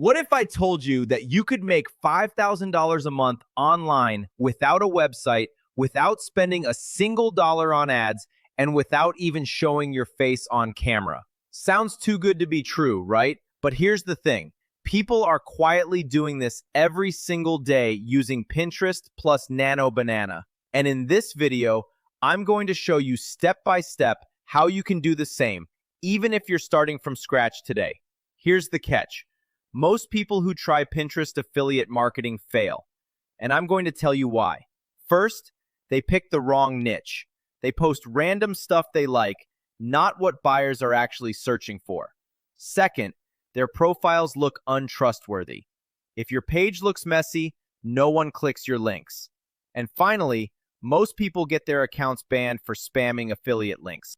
What if I told you that you could make $5,000 a month online without a website, without spending a single dollar on ads, and without even showing your face on camera? Sounds too good to be true, right? But here's the thing. People are quietly doing this every single day using Pinterest plus Nano Banana. And in this video, I'm going to show you step by step how you can do the same, even if you're starting from scratch today. Here's the catch. Most people who try Pinterest affiliate marketing fail, and I'm going to tell you why. First, they pick the wrong niche. They post random stuff they like, not what buyers are actually searching for. Second, their profiles look untrustworthy. If your page looks messy, no one clicks your links. And finally, most people get their accounts banned for spamming affiliate links.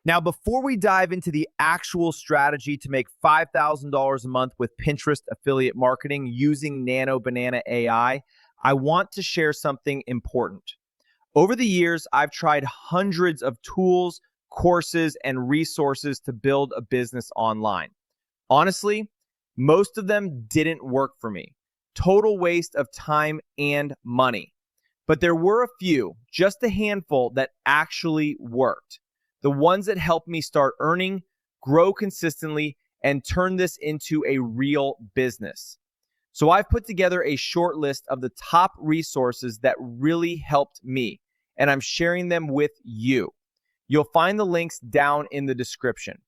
Now, before we dive into the actual strategy to make $5,000 a month with Pinterest affiliate marketing using Nano Banana AI, I want to share something important. Over the years, I've tried hundreds of tools, courses, and resources to build a business online. Honestly, most of them didn't work for me. Total waste of time and money. But there were a few, just a handful, that actually worked. The ones that helped me start earning, grow consistently, and turn this into a real business. So I've put together a short list of the top resources that really helped me, and I'm sharing them with you. You'll find the links down in the description.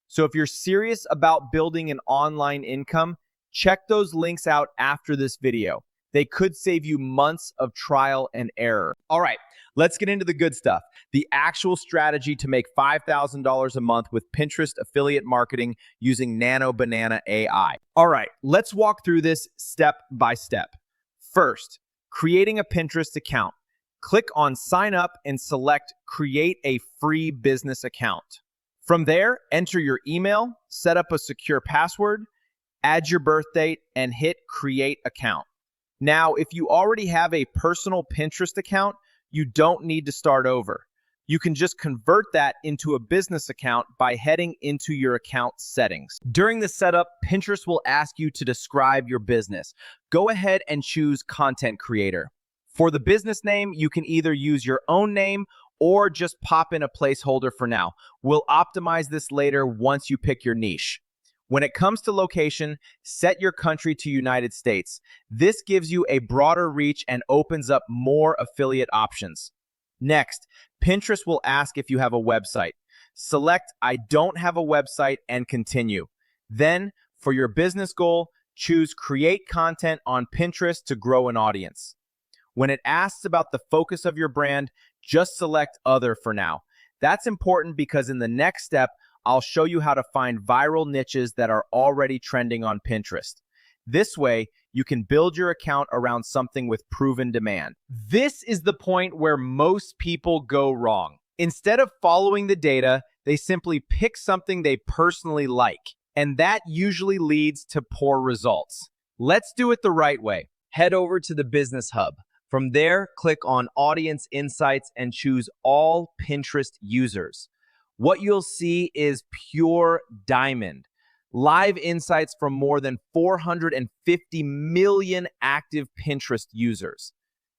So if you're serious about building an online income, check those links out after this video. They could save you months of trial and error. All right, let's get into the good stuff. The actual strategy to make $5,000 a month with Pinterest affiliate marketing using Nano Banana AI. All right, let's walk through this step by step. First, creating a Pinterest account. Click on Sign Up and select Create a Free Business Account. From there, enter your email, set up a secure password, add your birth date, and hit Create Account. Now, if you already have a personal Pinterest account, you don't need to start over. You can just convert that into a business account by heading into your account settings. During the setup, Pinterest will ask you to describe your business. Go ahead and choose Content Creator. For the business name, you can either use your own name or just pop in a placeholder for now. We'll optimize this later once you pick your niche. When it comes to location, set your country to United States. This gives you a broader reach and opens up more affiliate options. Next, Pinterest will ask if you have a website. Select I don't have a website and continue. Then, for your business goal, choose Create Content on Pinterest to grow an audience. When it asks about the focus of your brand, just select Other for now. That's important because in the next step, I'll show you how to find viral niches that are already trending on Pinterest. This way, you can build your account around something with proven demand. This is the point where most people go wrong. Instead of following the data, they simply pick something they personally like, and that usually leads to poor results. Let's do it the right way. Head over to the Business Hub. From there, click on Audience Insights and choose All Pinterest Users. What you'll see is pure diamond. Live insights from more than 450 million active Pinterest users.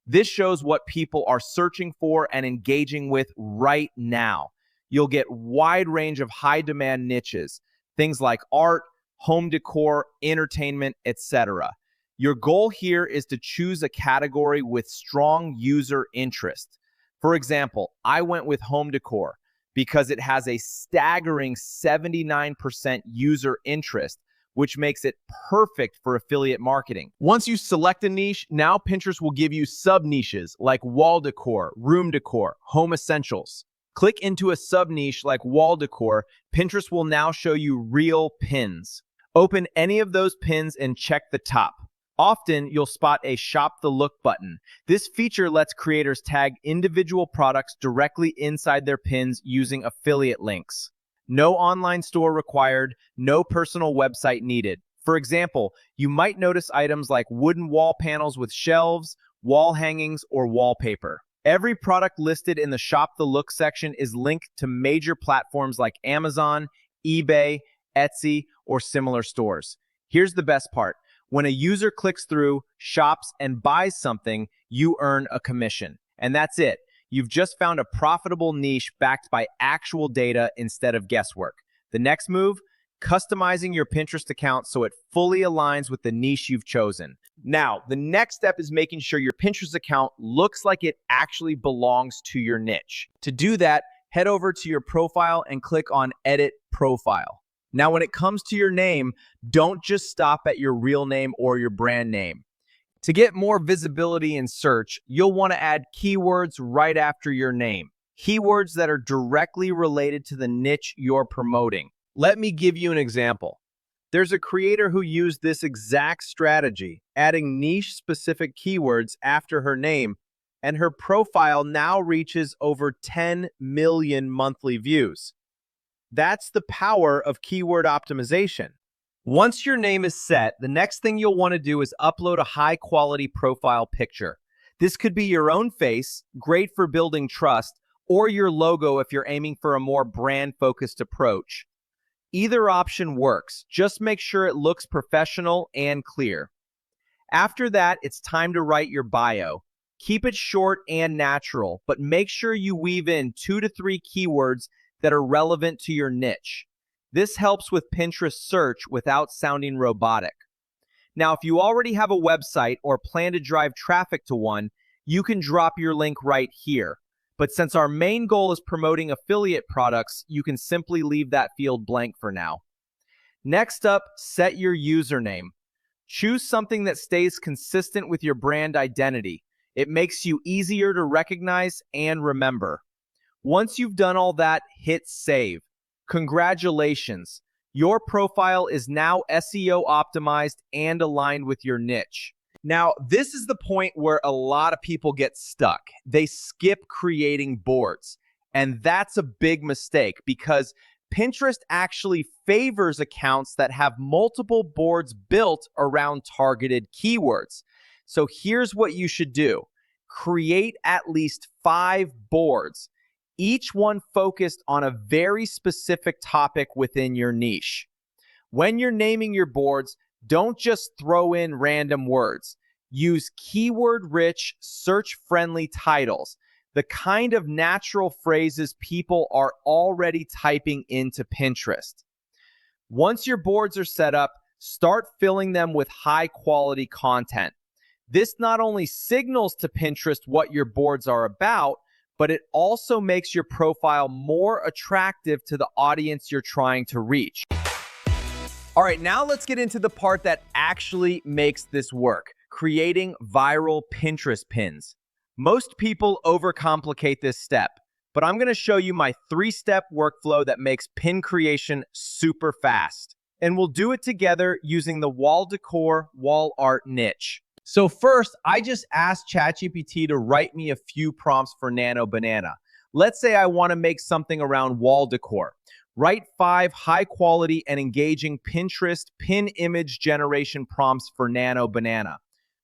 This shows what people are searching for and engaging with right now. You'll get wide range of high demand niches, things like art, home decor, entertainment, etc. Your goal here is to choose a category with strong user interest. For example, I went with home decor because it has a staggering 79% user interest, which makes it perfect for affiliate marketing. Once you select a niche, now Pinterest will give you sub-niches like wall decor, room decor, home essentials. Click into a sub-niche like wall decor, Pinterest will now show you real pins. Open any of those pins and check the top. Often, you'll spot a Shop the Look button. This feature lets creators tag individual products directly inside their pins using affiliate links. No online store required, no personal website needed. For example, you might notice items like wooden wall panels with shelves, wall hangings, or wallpaper. Every product listed in the Shop the Look section is linked to major platforms like Amazon, eBay, Etsy, or similar stores. Here's the best part. When a user clicks through, shops, and buys something, you earn a commission. And that's it. You've just found a profitable niche backed by actual data instead of guesswork. The next move, customizing your Pinterest account so it fully aligns with the niche you've chosen. Now, the next step is making sure your Pinterest account looks like it actually belongs to your niche. To do that, head over to your profile and click on Edit Profile. Now, when it comes to your name, don't just stop at your real name or your brand name. To get more visibility in search, you'll want to add keywords right after your name. Keywords that are directly related to the niche you're promoting. Let me give you an example. There's a creator who used this exact strategy, adding niche-specific keywords after her name, and her profile now reaches over 10 million monthly views. That's the power of keyword optimization. Once your name is set, the next thing you'll want to do is upload a high-quality profile picture. This could be your own face, great for building trust, or your logo if you're aiming for a more brand-focused approach. Either option works. Just make sure it looks professional and clear. After that, it's time to write your bio. Keep it short and natural, but make sure you weave in 2 to 3 keywords that are relevant to your niche. This helps with Pinterest search without sounding robotic. Now, if you already have a website or plan to drive traffic to one, you can drop your link right here. But since our main goal is promoting affiliate products, you can simply leave that field blank for now. Next up, set your username. Choose something that stays consistent with your brand identity. It makes you easier to recognize and remember. Once you've done all that, hit save. Congratulations! Your profile is now SEO optimized and aligned with your niche. Now, this is the point where a lot of people get stuck. They skip creating boards. And that's a big mistake because Pinterest actually favors accounts that have multiple boards built around targeted keywords. So here's what you should do. Create at least 5 boards, each one focused on a very specific topic within your niche. When you're naming your boards, don't just throw in random words. Use keyword-rich, search-friendly titles, the kind of natural phrases people are already typing into Pinterest. Once your boards are set up, start filling them with high-quality content. This not only signals to Pinterest what your boards are about, but it also makes your profile more attractive to the audience you're trying to reach. All right, now let's get into the part that actually makes this work, creating viral Pinterest pins. Most people overcomplicate this step, but I'm gonna show you my 3-step workflow that makes pin creation super fast. And we'll do it together using the wall decor wall art niche. So first, I just asked ChatGPT to write me a few prompts for Nano Banana. Let's say I want to make something around wall decor. Write 5 high-quality and engaging Pinterest pin image generation prompts for Nano Banana.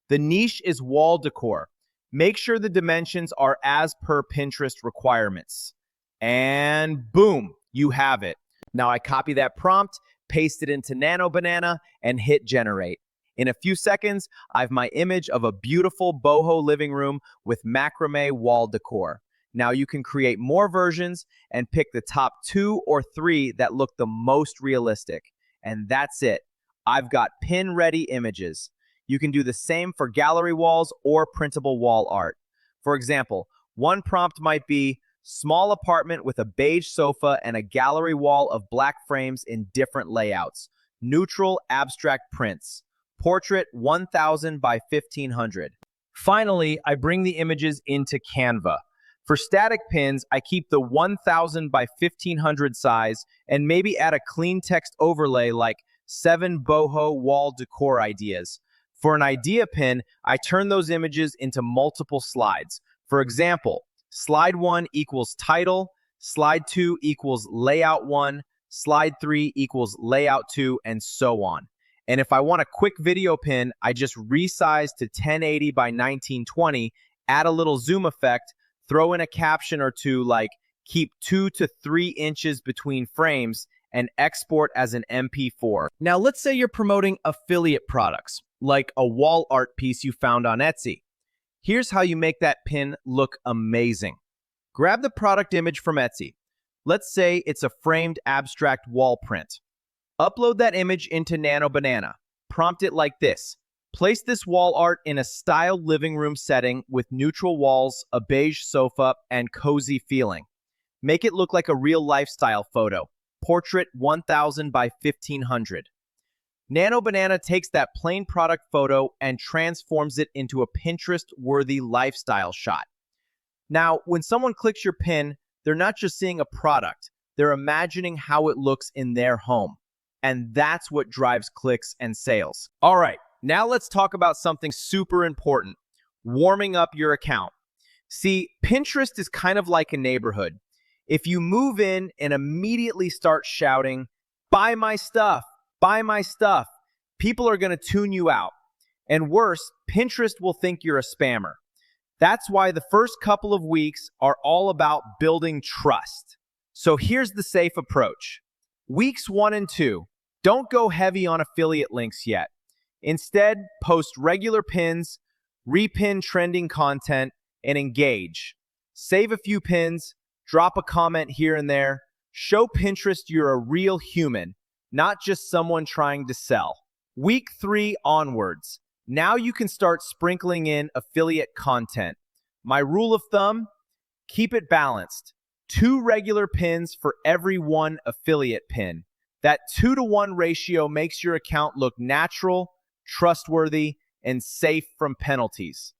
The niche is wall decor. Make sure the dimensions are as per Pinterest requirements. And boom, you have it. Now I copy that prompt, paste it into Nano Banana, and hit generate. In a few seconds, I have my image of a beautiful boho living room with macrame wall decor. Now you can create more versions and pick the top 2 or 3 that look the most realistic. And that's it. I've got pin-ready images. You can do the same for gallery walls or printable wall art. For example, one prompt might be small apartment with a beige sofa and a gallery wall of black frames in different layouts. Neutral abstract prints. Portrait 1000 by 1500. Finally, I bring the images into Canva. For static pins, I keep the 1000 by 1500 size and maybe add a clean text overlay like 7 boho wall decor ideas. For an idea pin, I turn those images into multiple slides. For example, slide 1 equals title, slide 2 equals layout 1, slide 3 equals layout 2, and so on. And if I want a quick video pin, I just resize to 1080 by 1920, add a little zoom effect, throw in a caption or two like keep 2 to 3 inches between frames, and export as an MP4. Now, let's say you're promoting affiliate products, like a wall art piece you found on Etsy. Here's how you make that pin look amazing. Grab the product image from Etsy. Let's say it's a framed abstract wall print. Upload that image into Nano Banana. Prompt it like this. Place this wall art in a styled living room setting with neutral walls, a beige sofa, and cozy feeling. Make it look like a real lifestyle photo. Portrait 1000 by 1500. Nano Banana takes that plain product photo and transforms it into a Pinterest-worthy lifestyle shot. Now, when someone clicks your pin, they're not just seeing a product, they're imagining how it looks in their home. And that's what drives clicks and sales. All right, now let's talk about something super important, warming up your account. See, Pinterest is kind of like a neighborhood. If you move in and immediately start shouting, "Buy my stuff, buy my stuff," people are going to tune you out. And worse, Pinterest will think you're a spammer. That's why the first couple of weeks are all about building trust. So here's the safe approach. Weeks 1 and 2, don't go heavy on affiliate links yet. Instead, post regular pins, repin trending content, and engage. Save a few pins, drop a comment here and there. Show Pinterest you're a real human, not just someone trying to sell. Week 3 onwards, now you can start sprinkling in affiliate content. My rule of thumb, keep it balanced. 2 regular pins for every 1 affiliate pin. That 2-to-1 ratio makes your account look natural, trustworthy, and safe from penalties.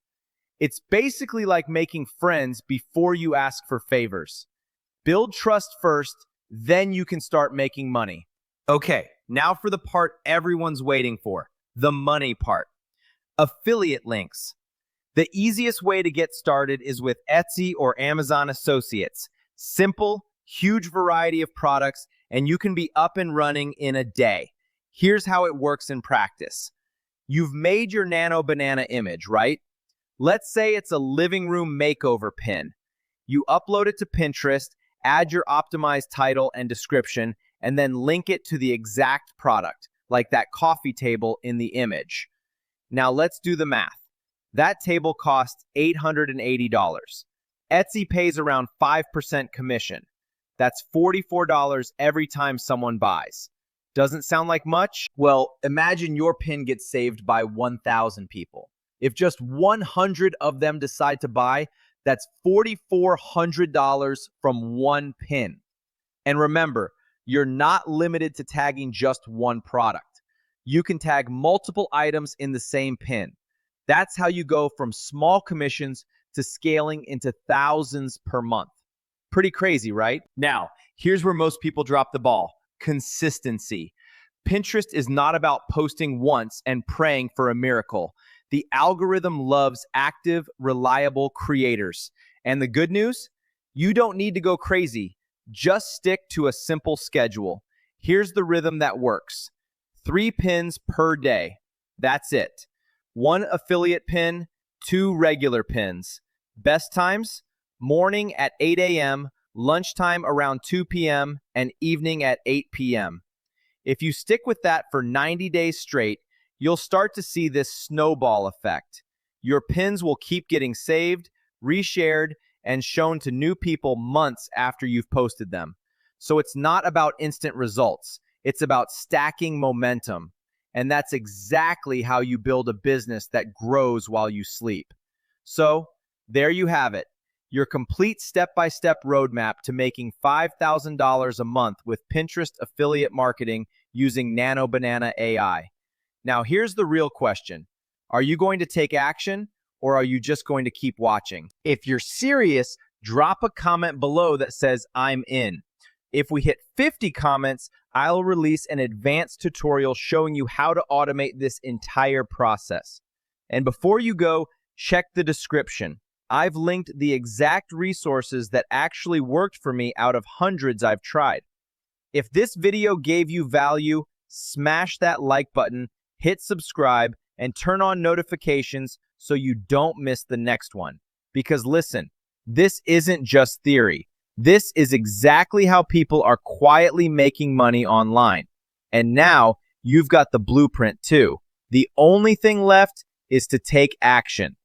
It's basically like making friends before you ask for favors. Build trust first, then you can start making money. Okay, now for the part everyone's waiting for, the money part. Affiliate links. The easiest way to get started is with Etsy or Amazon Associates. Simple, huge variety of products, and you can be up and running in a day. Here's how it works in practice. You've made your Nano Banana image, right? Let's say it's a living room makeover pin. You upload it to Pinterest, add your optimized title and description, and then link it to the exact product, like that coffee table in the image. Now let's do the math. That table costs $880. Etsy pays around 5% commission. That's $44 every time someone buys. Doesn't sound like much? Well, imagine your pin gets saved by 1,000 people. If just 100 of them decide to buy, that's $4,400 from one pin. And remember, you're not limited to tagging just one product. You can tag multiple items in the same pin. That's how you go from small commissions to scaling into thousands per month. Pretty crazy, right? Now, here's where most people drop the ball. Consistency. Pinterest is not about posting once and praying for a miracle. The algorithm loves active, reliable creators. And the good news? You don't need to go crazy. Just stick to a simple schedule. Here's the rhythm that works. 3 pins per day. That's it. 1 affiliate pin, 2 regular pins. Best times? Morning at 8 a.m., lunchtime around 2 p.m., and evening at 8 p.m. If you stick with that for 90 days straight, you'll start to see this snowball effect. Your pins will keep getting saved, reshared, and shown to new people months after you've posted them. So it's not about instant results. It's about stacking momentum. And that's exactly how you build a business that grows while you sleep. So there you have it. Your complete step-by-step roadmap to making $5,000 a month with Pinterest affiliate marketing using Nano Banana AI. Now, here's the real question. Are you going to take action, or are you just going to keep watching? If you're serious, drop a comment below that says, "I'm in." If we hit 50 comments, I'll release an advanced tutorial showing you how to automate this entire process. And before you go, check the description. I've linked the exact resources that actually worked for me out of hundreds I've tried. If this video gave you value, smash that like button, hit subscribe, and turn on notifications so you don't miss the next one. Because listen, this isn't just theory. This is exactly how people are quietly making money online. And now you've got the blueprint too. The only thing left is to take action.